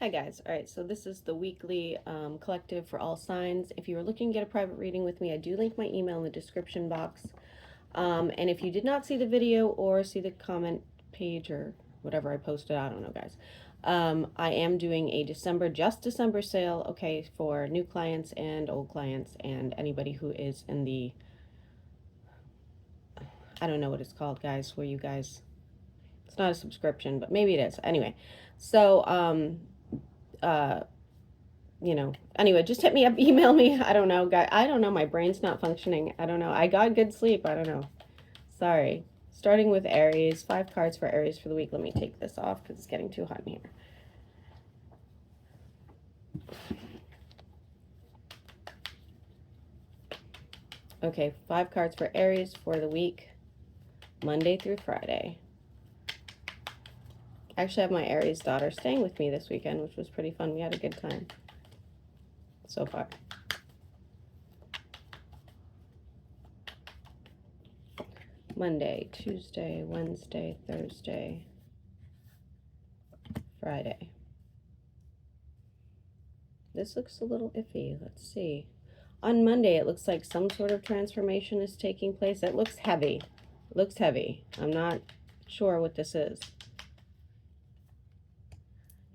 Hi guys. All right, so this is the weekly collective for all signs. If you are looking to get a private reading with me, I do link my email in the description box. And if you did not see the video or see the comment page or whatever I posted, I don't know, guys. I am doing a just December sale, okay, for new clients and old clients and anybody who is in the, I don't know what it's called, guys, where you guys, it's not a subscription, but maybe it is. Anyway, so, you know, anyway, just hit me up, email me. I don't know, guy. I don't know. My brain's not functioning. I don't know. I got good sleep. I don't know. Sorry. Starting with Aries, 5 cards for Aries for the week. Let me take this off because it's getting too hot in here. Okay, 5 cards for Aries for the week, Monday through Friday. I actually have my Aries daughter staying with me this weekend, which was pretty fun. We had a good time so far. Monday, Tuesday, Wednesday, Thursday, Friday. This looks a little iffy. Let's see. On Monday, it looks like some sort of transformation is taking place. It looks heavy. It looks heavy. I'm not sure what this is.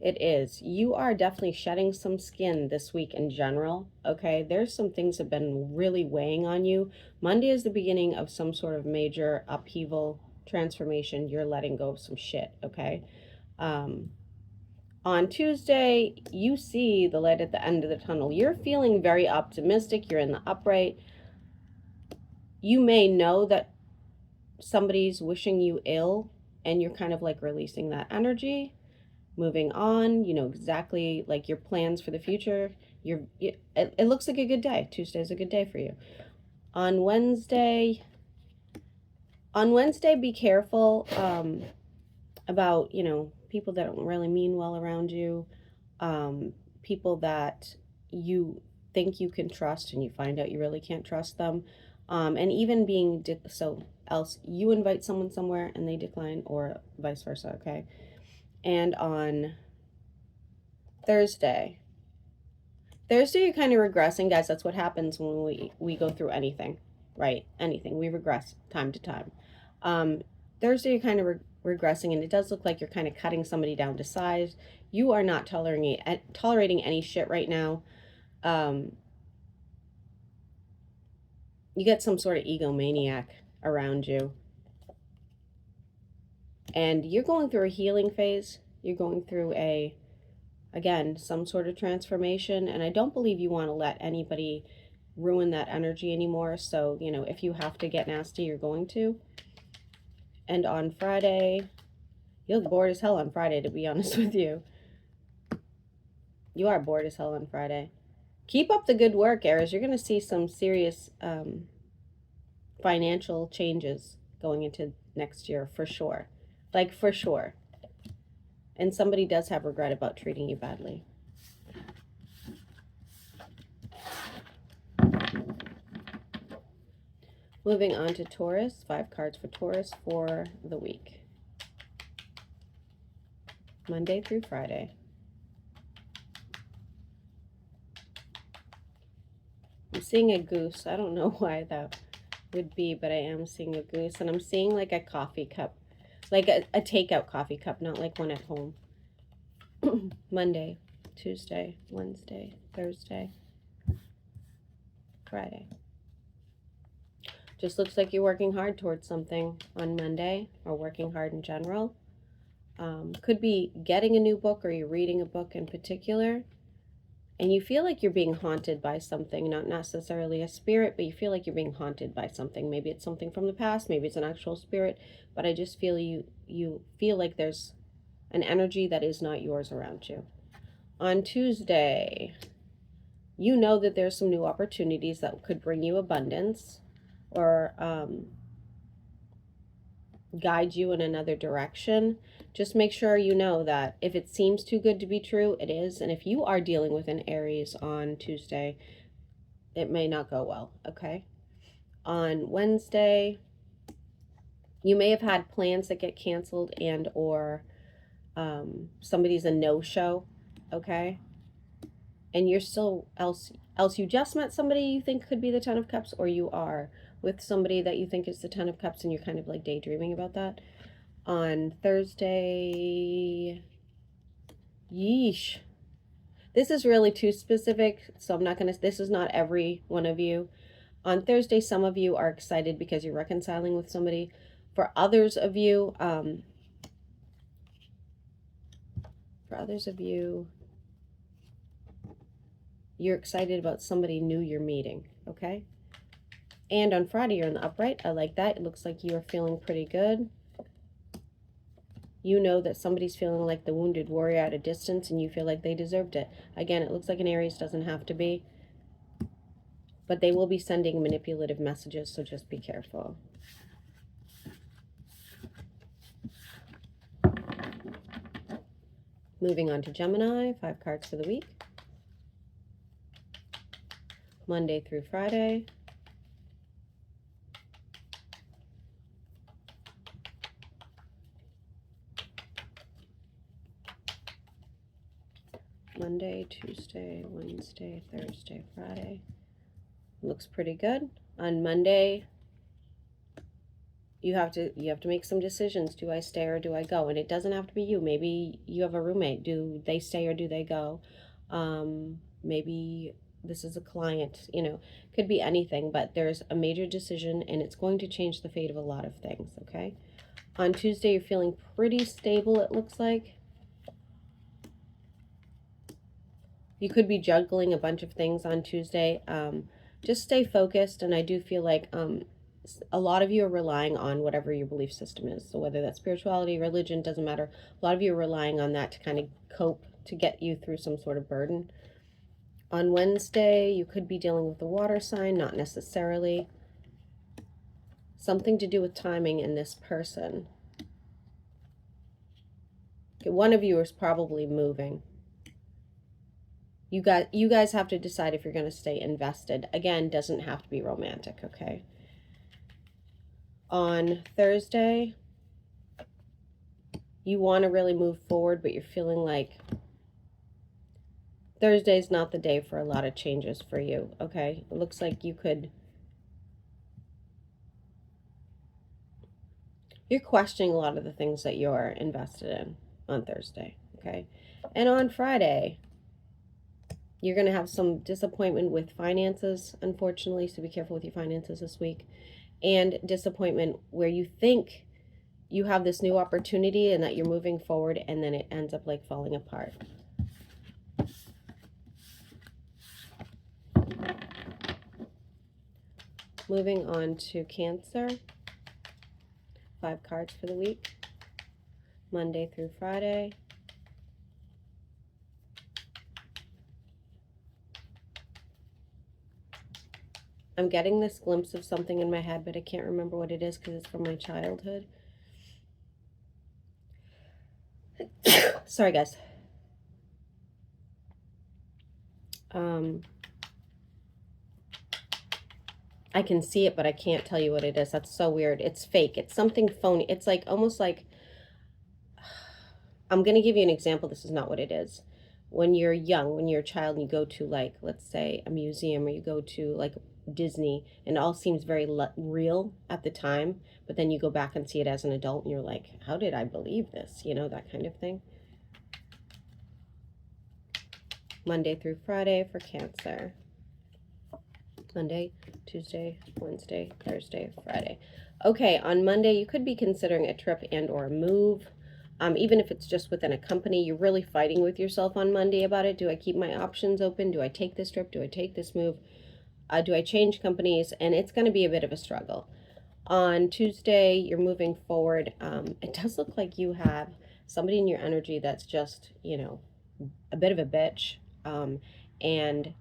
It is. You are definitely shedding some skin this week in general, okay? There's some things that have been really weighing on you. Monday is the beginning of some sort of major upheaval, transformation. You're letting go of some shit, okay? On Tuesday, you see the light at the end of the tunnel. You're feeling very optimistic. You're in the upright. You may know that somebody's wishing you ill, and you're kind of like releasing that energy. Moving on, you know exactly like your plans for the future. It looks like a good day. Tuesday's a good day for you. On Wednesday, be careful about, you know, people that don't really mean well around you, people that you think you can trust and you find out you really can't trust them, and even being else you invite someone somewhere and they decline, or vice versa, okay? And on Thursday, you're kind of regressing, guys. That's what happens when we go through anything, right? Anything. We regress time to time. Thursday, you're kind of regressing, and it does look like you're kind of cutting somebody down to size. You are not tolerating any shit right now. You get some sort of egomaniac around you. And you're going through a healing phase. You're going through again, some sort of transformation. And I don't believe you want to let anybody ruin that energy anymore. So, you know, if you have to get nasty, you're going to. And on Friday, you look bored as hell on Friday, to be honest with you. You are bored as hell on Friday. Keep up the good work, Aries. You're going to see some serious financial changes going into next year, for sure. Like, for sure. And somebody does have regret about treating you badly. Moving on to Taurus. 5 cards for Taurus for the week, Monday through Friday. I'm seeing a goose. I don't know why that would be, but I am seeing a goose. And I'm seeing like a coffee cup. Like a takeout coffee cup, not like one at home. Monday, Tuesday, Wednesday, Thursday, Friday. Just looks like you're working hard towards something on Monday, or working hard in general. Could be getting a new book, or you're reading a book in particular. And you feel like you're being haunted by something, not necessarily a spirit, but you feel like you're being haunted by something. Maybe it's something from the past, maybe it's an actual spirit, but I just feel you feel like there's an energy that is not yours around you. On Tuesday, you know that there's some new opportunities that could bring you abundance, or guide you in another direction. Just make sure you know that if it seems too good to be true, it is. And if you are dealing with an Aries on Tuesday, it may not go well, okay? On Wednesday, you may have had plans that get canceled, and or somebody's a no-show, okay? And you're still, else you just met somebody you think could be the Ten of Cups, or you are with somebody that you think is the Ten of Cups and you're kind of like daydreaming about that. On Thursday, yeesh. This is really too specific, so I'm not going to, this is not every one of you. On Thursday, some of you are excited because you're reconciling with somebody. For others of you, you're excited about somebody new you're meeting, okay? And on Friday, you're in the upright. I like that. It looks like you are feeling pretty good. You know that somebody's feeling like the wounded warrior at a distance, and you feel like they deserved it. Again, it looks like an Aries, doesn't have to be. But they will be sending manipulative messages, so just be careful. Moving on to Gemini, 5 cards for the week. Monday through Friday. Monday, Tuesday, Wednesday, Thursday, Friday. Looks pretty good. On Monday, you have to make some decisions. Do I stay or do I go? And it doesn't have to be you. Maybe you have a roommate. Do they stay or do they go? Maybe this is a client, you know, could be anything, but there's a major decision and it's going to change the fate of a lot of things, okay? On Tuesday, you're feeling pretty stable, it looks like. You could be juggling a bunch of things on Tuesday. Just stay focused, and I do feel like a lot of you are relying on whatever your belief system is. So whether that's spirituality, religion, doesn't matter. A lot of you are relying on that to kind of cope, to get you through some sort of burden. On Wednesday, you could be dealing with a water sign, not necessarily. Something to do with timing in this person. Okay, one of you is probably moving. You guys have to decide if you're going to stay invested. Again, doesn't have to be romantic, okay? On Thursday, you want to really move forward, but you're feeling like Thursday's not the day for a lot of changes for you, okay? It looks like you're questioning a lot of the things that you're invested in on Thursday, okay? And on Friday, you're going to have some disappointment with finances, unfortunately, so be careful with your finances this week. And disappointment where you think you have this new opportunity and that you're moving forward, and then it ends up like falling apart. Moving on to Cancer. 5 cards for the week. Monday through Friday. I'm getting this glimpse of something in my head, but I can't remember what it is because it's from my childhood. Sorry, guys. I can see it, but I can't tell you what it is. That's so weird. It's fake. It's something phony. It's like almost like, I'm going to give you an example. This is not what it is. When you're young, when you're a child and you go to, like, let's say a museum, or you go to like Disney, and it all seems very real at the time, but then you go back and see it as an adult and you're like, how did I believe this? You know, that kind of thing. Monday through Friday for Cancer. Monday, Tuesday, Wednesday, Thursday, Friday. Okay, on Monday, you could be considering a trip and or a move. Even if it's just within a company, you're really fighting with yourself on Monday about it. Do I keep my options open? Do I take this trip? Do I take this move? Do I change companies? And it's going to be a bit of a struggle. On Tuesday, you're moving forward. It does look like you have somebody in your energy that's just, you know, a bit of a bitch. And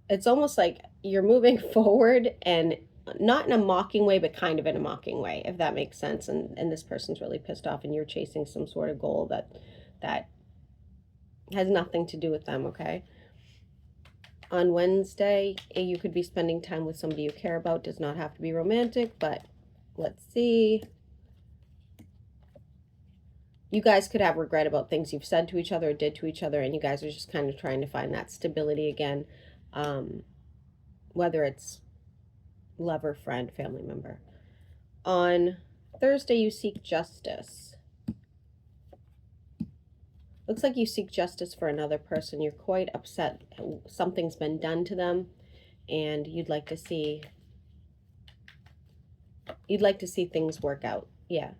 it's almost like you're moving forward, and not in a mocking way, but kind of in a mocking way, if that makes sense. And this person's really pissed off, and you're chasing some sort of goal that has nothing to do with them, okay? On Wednesday, you could be spending time with somebody you care about. Does not have to be romantic, but let's see. you guys could have regret about things you've said to each other or did to each other, and you guys are just kind of trying to find that stability again, whether it's lover, friend, family member. On Thursday, you seek justice. Looks like you seek justice for another person. You're quite upset. Something's been done to them, and you'd like to see things work out. Yeah.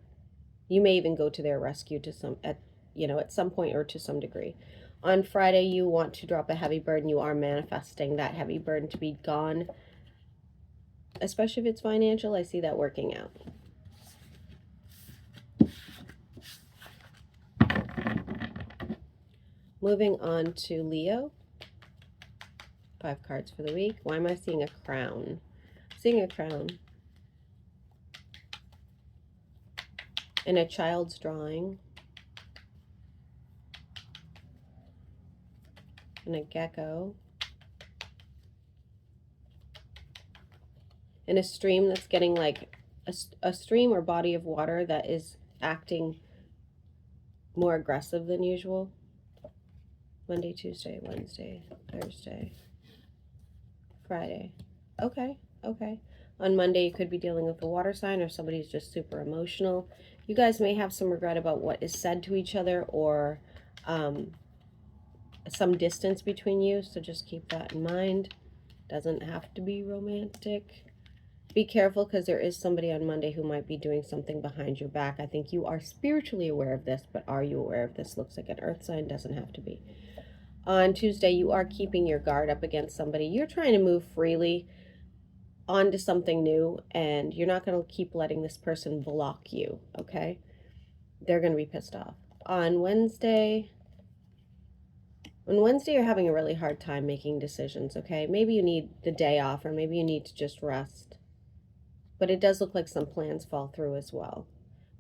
You may even go to their rescue at some point or to some degree. On Friday, you want to drop a heavy burden. You are manifesting that heavy burden to be gone. Especially if it's financial, I see that working out. Moving on to Leo. 5 cards for the week. Why am I seeing a crown? Seeing a crown. And a child's drawing. And a gecko. And a stream that's getting like a stream or body of water that is acting more aggressive than usual. Monday, Tuesday, Wednesday, Thursday, Friday. Okay. On Monday, you could be dealing with a water sign, or somebody's just super emotional. You guys may have some regret about what is said to each other, or some distance between you, so just keep that in mind. Doesn't have to be romantic. Be careful, because there is somebody on Monday who might be doing something behind your back. I think you are spiritually aware of this, but are you aware of this? Looks like an earth sign, doesn't have to be. On Tuesday, you are keeping your guard up against somebody. You're trying to move freely onto something new, and you're not going to keep letting this person block you, okay? They're going to be pissed off. On Wednesday, you're having a really hard time making decisions, okay? Maybe you need the day off, or maybe you need to just rest. But it does look like some plans fall through as well.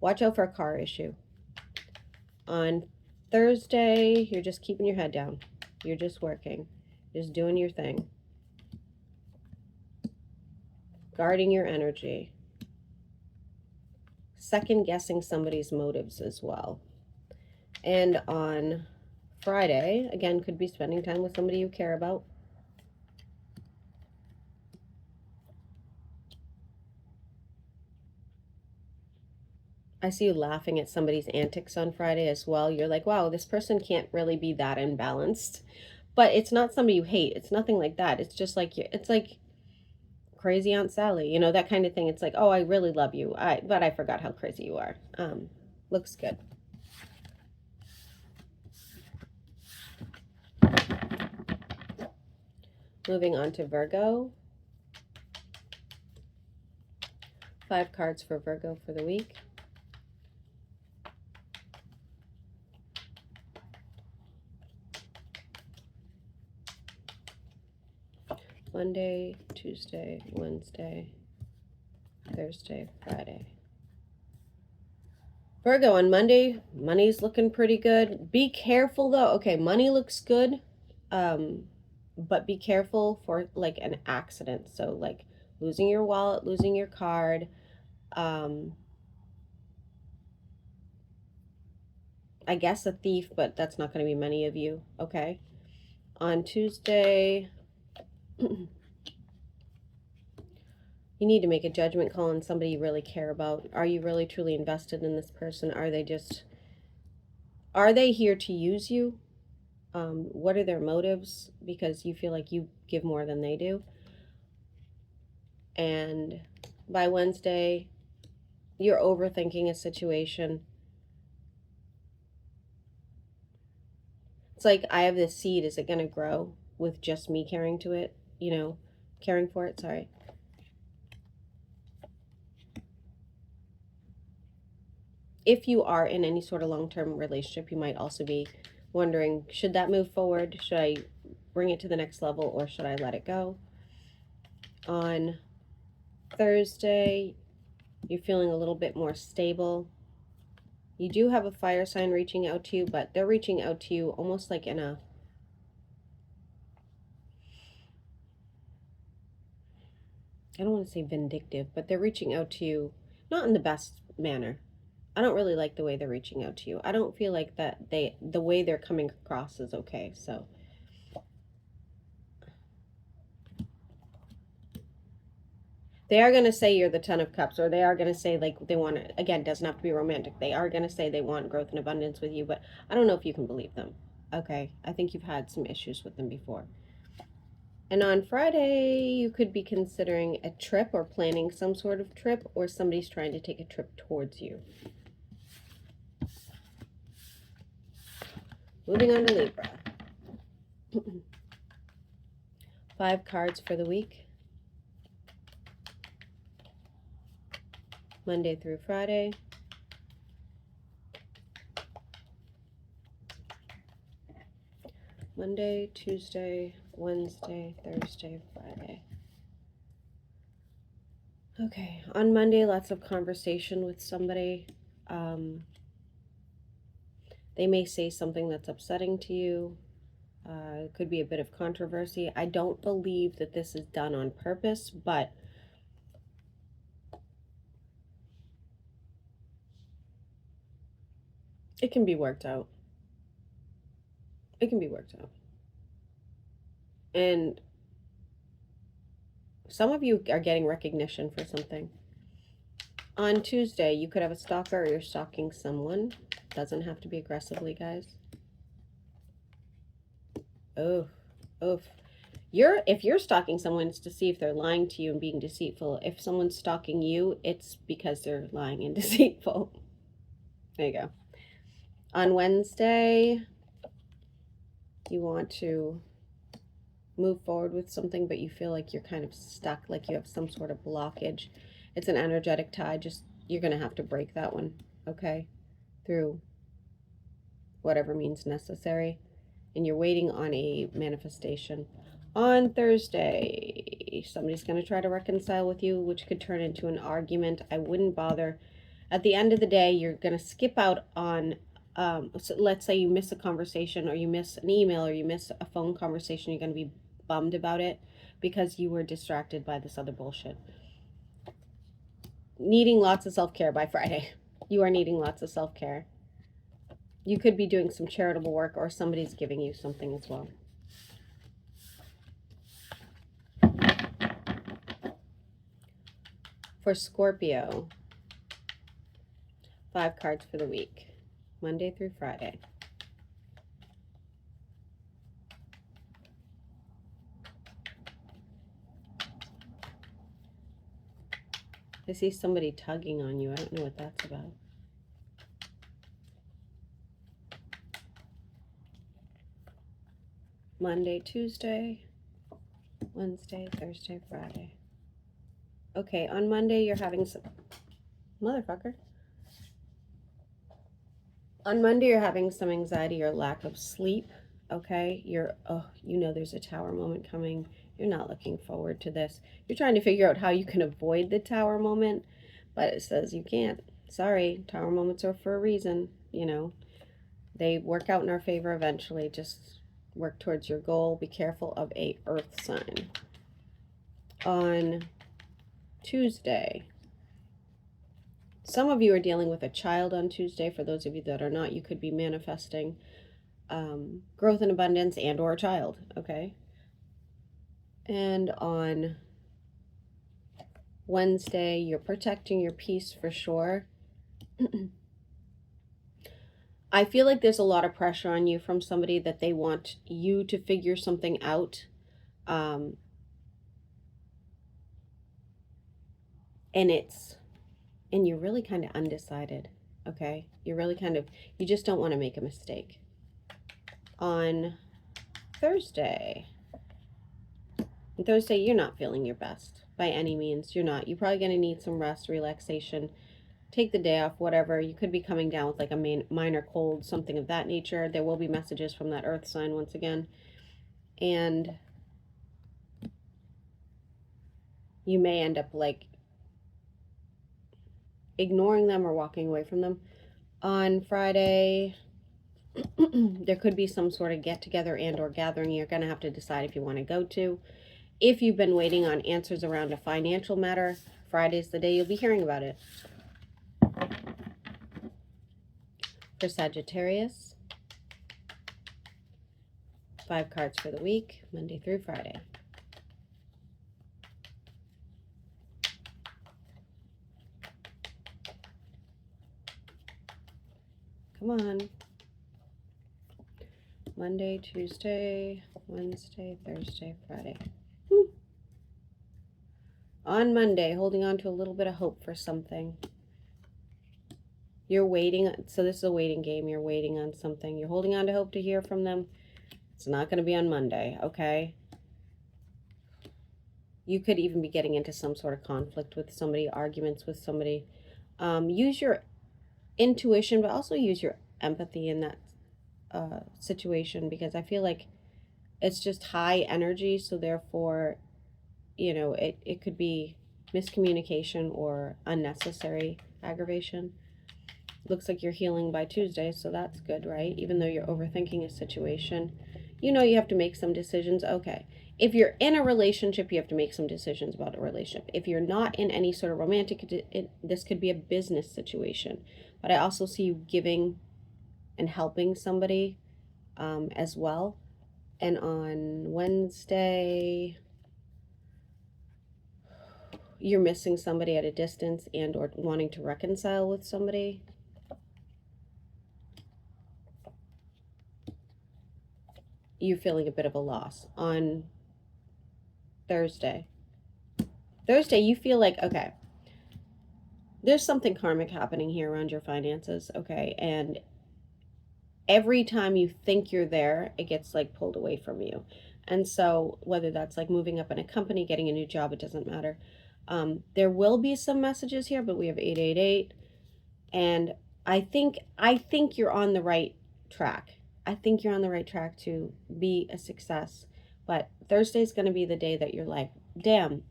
Watch out for a car issue. On Thursday, you're just keeping your head down. You're just working. Just doing your thing. Guarding your energy. Second guessing somebody's motives as well. And on Friday, again, could be spending time with somebody you care about. I see you laughing at somebody's antics on Friday as well. You're like, wow, this person can't really be that imbalanced. But it's not somebody you hate. It's nothing like that. It's just like, it's like crazy Aunt Sally, that kind of thing. It's like, oh, I really love you, but I forgot how crazy you are. Looks good. Moving on to Virgo. 5 cards for Virgo for the week. Monday, Tuesday, Wednesday, Thursday, Friday. Virgo, on Monday, money's looking pretty good. Be careful though. Okay, money looks good, but be careful for like an accident. So like losing your wallet, losing your card. I guess a thief, but that's not going to be many of you. Okay. On Tuesday, you need to make a judgment call on somebody you really care about. Are you really truly invested in this person? Are they here to use you? What are their motives? Because you feel like you give more than they do. And by Wednesday, you're overthinking a situation. It's like, I have this seed. Is it going to grow with just me caring for it? Sorry. If you are in any sort of long-term relationship, you might also be wondering, should that move forward? Should I bring it to the next level, or should I let it go? On Thursday, you're feeling a little bit more stable. You do have a fire sign reaching out to you, but they're reaching out to you almost like in a... I don't want to say vindictive, but they're reaching out to you not in the best manner. I don't really like the way they're reaching out to you. I don't feel like that the way they're coming across is okay. So they are going to say you're the 10 of Cups, or they are going to say, like, they want to, again, doesn't have to be romantic. They are going to say they want growth and abundance with you, but I don't know if you can believe them. Okay, I think you've had some issues with them before. And on Friday, you could be considering a trip or planning some sort of trip, or somebody's trying to take a trip towards you. Moving on to Libra. 5 cards for the week. Monday through Friday. Monday, Tuesday, Wednesday, Thursday, Friday. Okay, on Monday, lots of conversation with somebody. They may say something that's upsetting to you. It could be a bit of controversy. I don't believe that this is done on purpose, but it can be worked out. It can be worked out. And some of you are getting recognition for something. On Tuesday, you could have a stalker, or you're stalking someone. Doesn't have to be aggressively, guys. Oof. If you're stalking someone, it's to see if they're lying to you and being deceitful. If someone's stalking you, it's because they're lying and deceitful. There you go. On Wednesday, you want to move forward with something, but you feel like you're kind of stuck, like you have some sort of blockage. It's an energetic tie. Just, you're going to have to break that one, okay? Through whatever means necessary. And you're waiting on a manifestation. On Thursday, somebody's going to try to reconcile with you, which could turn into an argument. I wouldn't bother. At the end of the day, you're going to skip out on, so let's say you miss a conversation, or you miss an email, or you miss a phone conversation. You're going to be bummed about it because you were distracted by this other bullshit. Needing lots of self-care by Friday. You are needing lots of self-care. You could be doing some charitable work, or somebody's giving you something as well. For Scorpio, 5 cards for the week, Monday through Friday. I see somebody tugging on you. I don't know what that's about. Monday, Tuesday, Wednesday, Thursday, Friday. Okay, on Monday you're having some... Motherfucker. On Monday you're having some anxiety or lack of sleep, okay? You're, you know there's a tower moment coming. You're not looking forward to this. You're trying to figure out how you can avoid the tower moment, but it says you can't. Sorry, tower moments are for a reason, you know. They work out in our favor eventually. Just work towards your goal. Be careful of a earth sign. On Tuesday, some of you are dealing with a child on Tuesday. For those of you that are not, you could be manifesting growth and abundance and or a child, okay? And on Wednesday, you're protecting your peace for sure. I feel like there's a lot of pressure on you from somebody that they want you to figure something out. And you're really kind of undecided, okay? You're really kind of, you just don't want to make a mistake. On Thursday, you're not feeling your best by any means. You're not. You're probably going to need some rest, relaxation. Take the day off, whatever. You could be coming down with like a minor cold, something of that nature. There will be messages from that earth sign once again. And you may end up like ignoring them or walking away from them. On Friday, there could be some sort of get-together and or gathering you're going to have to decide if you want to go to. If you've been waiting on answers around a financial matter, Friday's the day you'll be hearing about it. For Sagittarius, 5 cards for the week, Monday through Friday. Come on. Monday, Tuesday, Wednesday, Thursday, Friday. Whew. On Monday, holding on to a little bit of hope for something. You're waiting. So this is a waiting game. You're waiting on something. You're holding on to hope to hear from them. It's not going to be on Monday, okay? You could even be getting into some sort of conflict with somebody, arguments with somebody. Use your intuition, but also use your empathy in that situation, because I feel like it's just high energy, so therefore, you know, it could be miscommunication or unnecessary aggravation. Looks like you're healing by Tuesday, so that's good, right? Even though you're overthinking a situation, you know you have to make some decisions. Okay, if you're in a relationship, you have to make some decisions about a relationship. If you're not in any sort of romantic, this could be a business situation. But I also see you giving and helping somebody as well. And on Wednesday, you're missing somebody at a distance and or wanting to reconcile with somebody. You're feeling a bit of a loss. On Thursday, you feel like, okay, there's something karmic happening here around your finances, okay? And every time you think you're there, it gets like pulled away from you. And so whether that's like moving up in a company, getting a new job, it doesn't matter. There will be some messages here, but we have 888. And I think you're on the right track. I think you're on the right track to be a success. But Thursday's going to be the day that you're like, damn,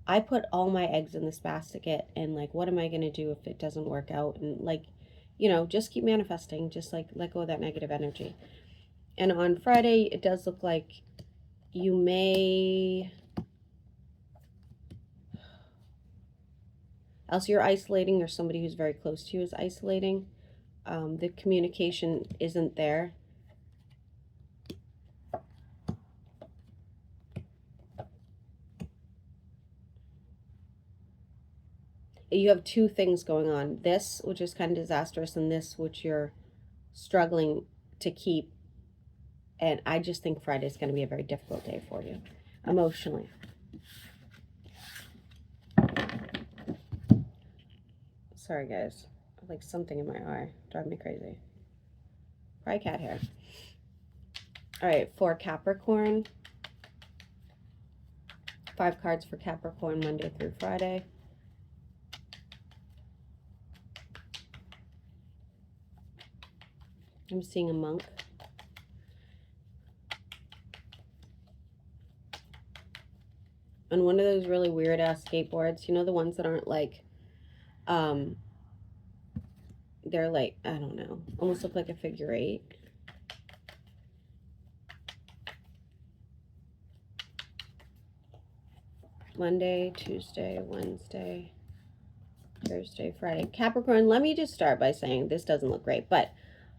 I put all my eggs in this basket, and like, what am I going to do if it doesn't work out? And like, you know, just keep manifesting, just like let go of that negative energy. And on Friday, it does look like you may, else you're isolating, or somebody who's very close to you is isolating. The communication isn't there. You have two things going on. This, which is kind of disastrous, and this, which you're struggling to keep. And I just think Friday is going to be a very difficult day for you, emotionally. Sorry, guys. Like something in my eye. Driving me crazy. Probably cat hair. All right, for Capricorn. 5 cards for Capricorn, Monday through Friday. I'm seeing a monk. On one of those really weird ass skateboards, you know, the ones that aren't like, they're like, I don't know, almost look like a figure 8. Monday, Tuesday, Wednesday, Thursday, Friday. Capricorn, let me just start by saying this doesn't look great, but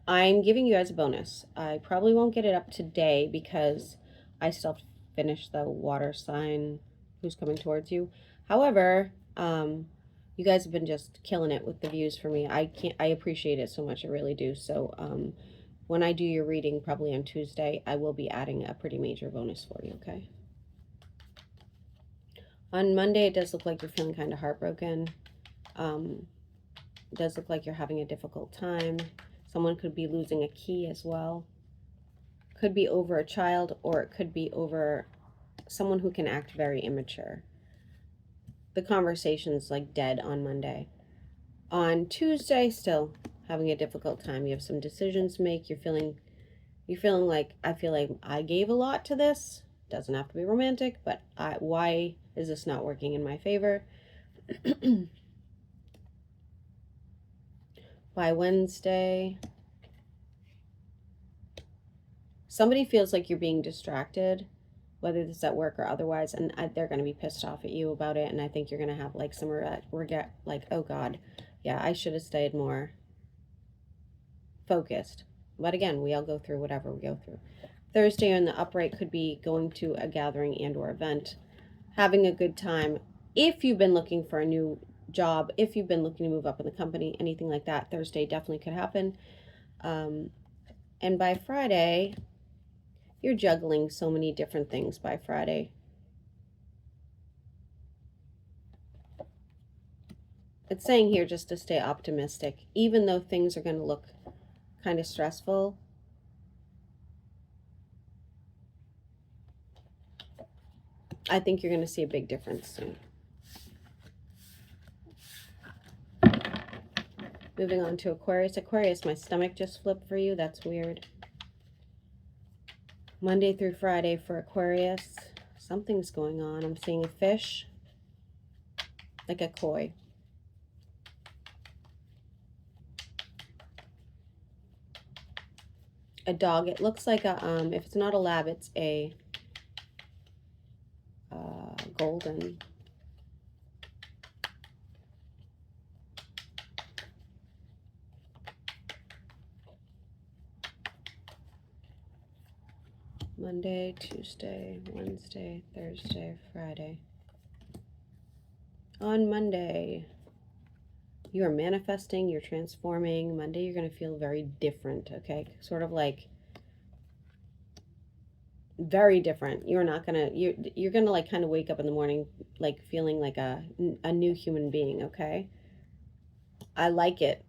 I'm giving you guys a bonus. I probably won't get it up today because I still have to finish the water sign who's coming towards you. However, you guys have been just killing it with the views for me. I appreciate it so much. I really do. So when I do your reading, probably on Tuesday, I will be adding a pretty major bonus for you, okay? On Monday, it does look like you're feeling kind of heartbroken. It does look like you're having a difficult time. Someone could be losing a key as well. Could be over a child, or it could be over someone who can act very immature. The conversation's like dead on Monday. On Tuesday, still having a difficult time. You have some decisions to make. You're feeling like, I feel like I gave a lot to this. Doesn't have to be romantic, but why is this not working in my favor? By Wednesday, somebody feels like you're being distracted, whether this is at work or otherwise, and they're going to be pissed off at you about it, and I think you're going to have like some regret, like, oh God, yeah, I should have stayed more focused. But again, we all go through whatever we go through. Thursday in the upright could be going to a gathering and or event, having a good time. If you've been looking for a new job, if you've been looking to move up in the company, anything like that, Thursday definitely could happen. And by Friday, you're juggling so many different things by Friday. It's saying here just to stay optimistic, even though things are going to look kind of stressful. I think you're going to see a big difference soon. Moving on to Aquarius. Aquarius, my stomach just flipped for you. That's weird. Monday through Friday for Aquarius. Something's going on. I'm seeing a fish, like a koi. A dog. It looks like a, if it's not a lab, it's a golden. Monday, Tuesday, Wednesday, Thursday, Friday. On Monday, you are manifesting, you're transforming. Monday, you're going to feel very different, okay? Sort of like very different. You're not going to, you're going to like kind of wake up in the morning like feeling like a new human being, okay? I like it.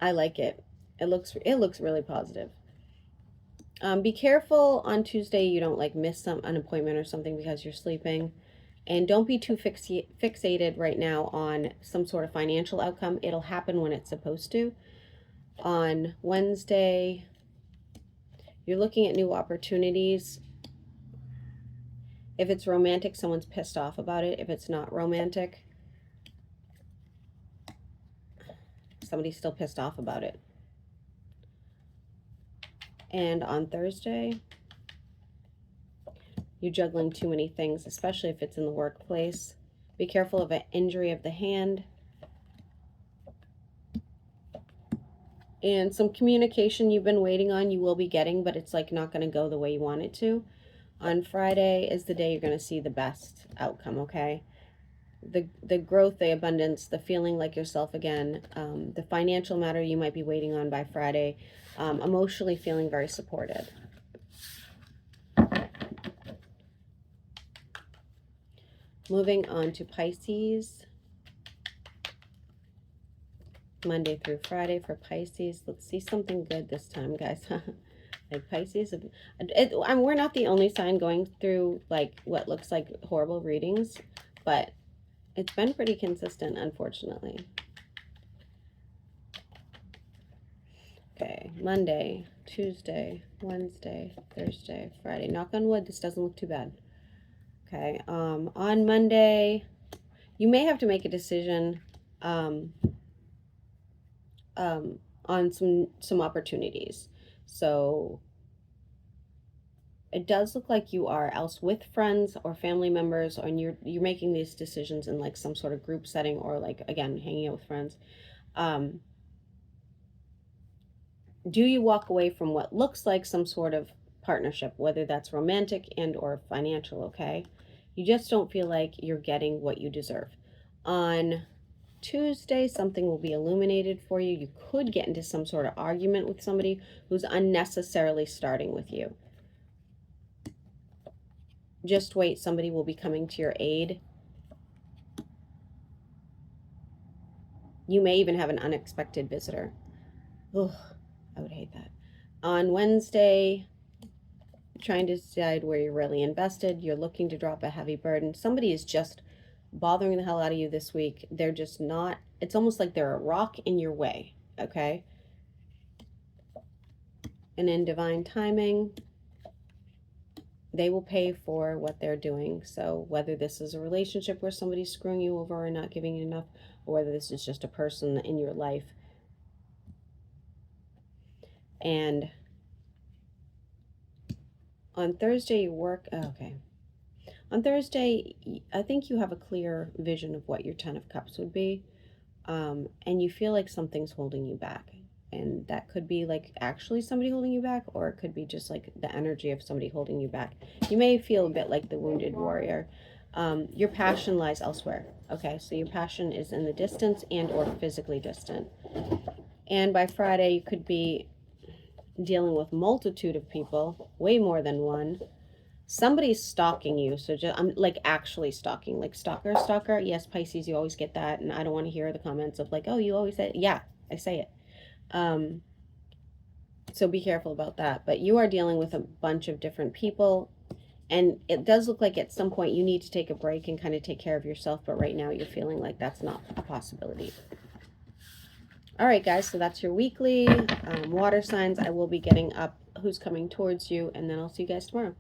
I like it. It looks really positive. Be careful on Tuesday you don't like miss an appointment or something because you're sleeping. And don't be too fixated right now on some sort of financial outcome. It'll happen when it's supposed to. On Wednesday, you're looking at new opportunities. If it's romantic, someone's pissed off about it. If it's not romantic, somebody's still pissed off about it. And on Thursday, you're juggling too many things, especially if it's in the workplace. Be careful of an injury of the hand. And some communication you've been waiting on, you will be getting, but it's like not going to go the way you want it to. On Friday is the day you're going to see the best outcome, okay? The growth, the abundance, the feeling like yourself again, the financial matter you might be waiting on by Friday, emotionally feeling very supported. Moving on to Pisces. Monday through Friday for Pisces. Let's see something good this time, guys. Like Pisces, we're not the only sign going through like what looks like horrible readings, but it's been pretty consistent, unfortunately. Okay, Monday, Tuesday, Wednesday, Thursday, Friday. Knock on wood, this doesn't look too bad. Okay, on Monday, you may have to make a decision on some opportunities. So it does look like you are else with friends or family members, and you're making these decisions in like some sort of group setting, or like again hanging out with friends. Do you walk away from what looks like some sort of partnership, whether that's romantic and or financial, okay? You just don't feel like you're getting what you deserve. On Tuesday, something will be illuminated for you. You could get into some sort of argument with somebody who's unnecessarily starting with you. Just wait, somebody will be coming to your aid. You may even have an unexpected visitor. Ugh, I would hate that. On Wednesday, trying to decide where you're really invested. You're looking to drop a heavy burden. Somebody is just bothering the hell out of you this week. They're just not, it's almost like they're a rock in your way, okay? And in divine timing, they will pay for what they're doing. So whether this is a relationship where somebody's screwing you over or not giving you enough, or whether this is just a person in your life. And on Thursday, you work, okay. On Thursday, I think you have a clear vision of what your 10 of Cups would be. And you feel like something's holding you back. and that could be like actually somebody holding you back, or it could be just like the energy of somebody holding you back. You may feel a bit like the wounded warrior. Your passion lies elsewhere. Okay, so your passion is in the distance and or physically distant. And by Friday, you could be dealing with multitude of people, way more than one. Somebody's stalking you. So just, I'm like actually stalking, like stalker. Yes, Pisces, you always get that. And I don't want to hear the comments of like, oh, you always say it. Yeah, I say it. So be careful about that. But you are dealing with a bunch of different people. And it does look like at some point you need to take a break and kind of take care of yourself. But right now you're feeling like that's not a possibility. All right, guys. So that's your weekly water signs. I will be getting up who's coming towards you. And then I'll see you guys tomorrow.